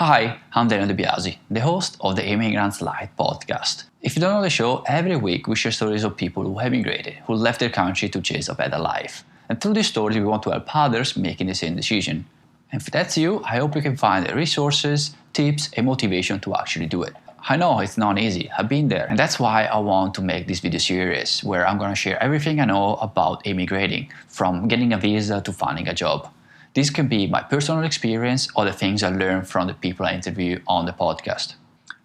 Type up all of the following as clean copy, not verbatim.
Hi, I'm Daniel De Biasi, the host of the Emigrant's Light podcast. If you don't know the show, every week we share stories of people who emigrated, who left their country to chase a better life. And through these stories, we want to help others making the same decision. And if that's you, I hope you can find the resources, tips, and motivation to actually do it. I know it's not easy, I've been there, and that's why I want to make this video series where I'm going to share everything I know about emigrating, from getting a visa to finding a job. This can be my personal experience or the things I learned from the people I interview on the podcast.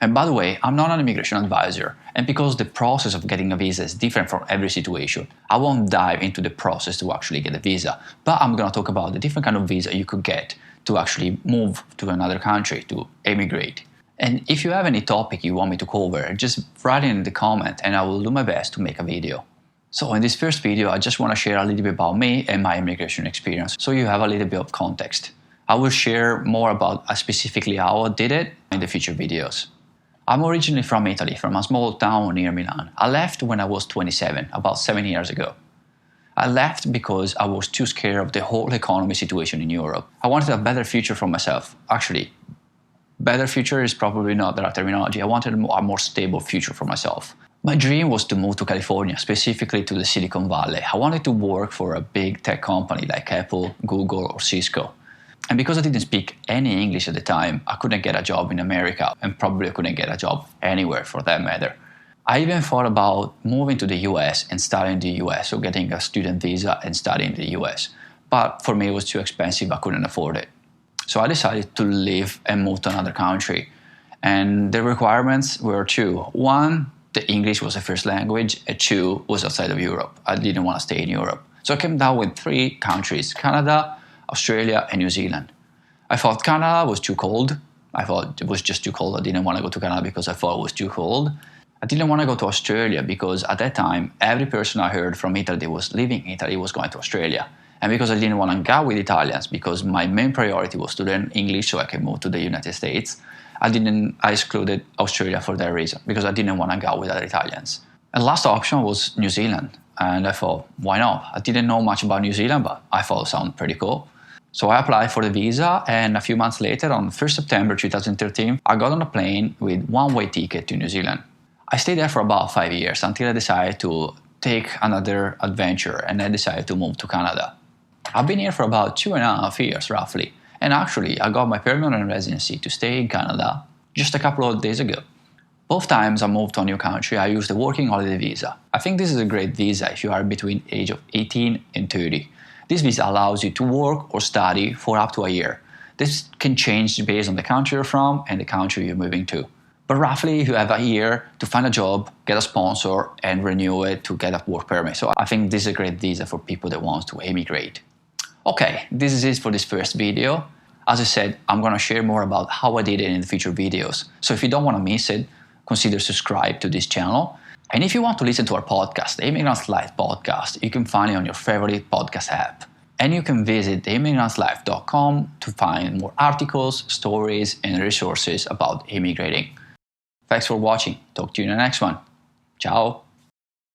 And by the way, I'm not an immigration advisor, and because the process of getting a visa is different from every situation, I won't dive into the process to actually get a visa, but I'm going to talk about the different kind of visa you could get to actually move to another country, to emigrate. And if you have any topic you want me to cover, just write it in the comment and I will do my best to make a video. So in this first video, I just want to share a little bit about me and my immigration experience, so you have a little bit of context. I will share more about specifically how I did it in the future videos. I'm originally from Italy, from a small town near Milan. I left when I was 27, about 7 years ago. I left because I was too scared of the whole economy situation in Europe. I wanted a better future for myself. Actually, better future is probably not the right terminology. I wanted a more stable future for myself. My dream was to move to California, specifically to the Silicon Valley. I wanted to work for a big tech company like Apple, Google, or Cisco. And because I didn't speak any English at the time, I couldn't get a job in America, and probably couldn't get a job anywhere for that matter. I even thought about moving to the US and studying in the US, or getting a student visa and studying in the US. But for me, it was too expensive, I couldn't afford it. So I decided to leave and move to another country. And the requirements were two. One, the English was the first language, and two, was outside of Europe. I didn't want to stay in Europe. So I came down with 3 countries: Canada, Australia, and New Zealand. I thought Canada was too cold. I thought it was just too cold. I didn't want to go to Canada because I thought it was too cold. I didn't want to go to Australia because at that time, every person I heard from Italy that was leaving Italy was going to Australia. And because I didn't want to hang out with Italians, because my main priority was to learn English so I can move to the United States, I excluded Australia for that reason, because I didn't want to hang out with other Italians. And last option was New Zealand. And I thought, why not? I didn't know much about New Zealand, but I thought it sounded pretty cool. So I applied for the visa, and a few months later, on 1st September 2013, I got on a plane with one-way ticket to New Zealand. I stayed there for about 5 years until I decided to take another adventure, and I decided to move to Canada. I've been here for about 2.5 years, roughly. And actually, I got my permanent residency to stay in Canada just a couple of days ago. Both times I moved to a new country, I used the working holiday visa. I think this is a great visa if you are between the age of 18 and 30. This visa allows you to work or study for up to a year. This can change based on the country you're from and the country you're moving to. But roughly, you have a year to find a job, get a sponsor, and renew it to get a work permit. So I think this is a great visa for people that want to emigrate. Okay, this is it for this first video. As I said, I'm going to share more about how I did it in the future videos. So if you don't want to miss it, consider subscribe to this channel. And if you want to listen to our podcast, the Emigrant's Life podcast, you can find it on your favorite podcast app. And you can visit emigrantlife.com to find more articles, stories, and resources about immigrating. Thanks for watching. Talk to you in the next one. Ciao.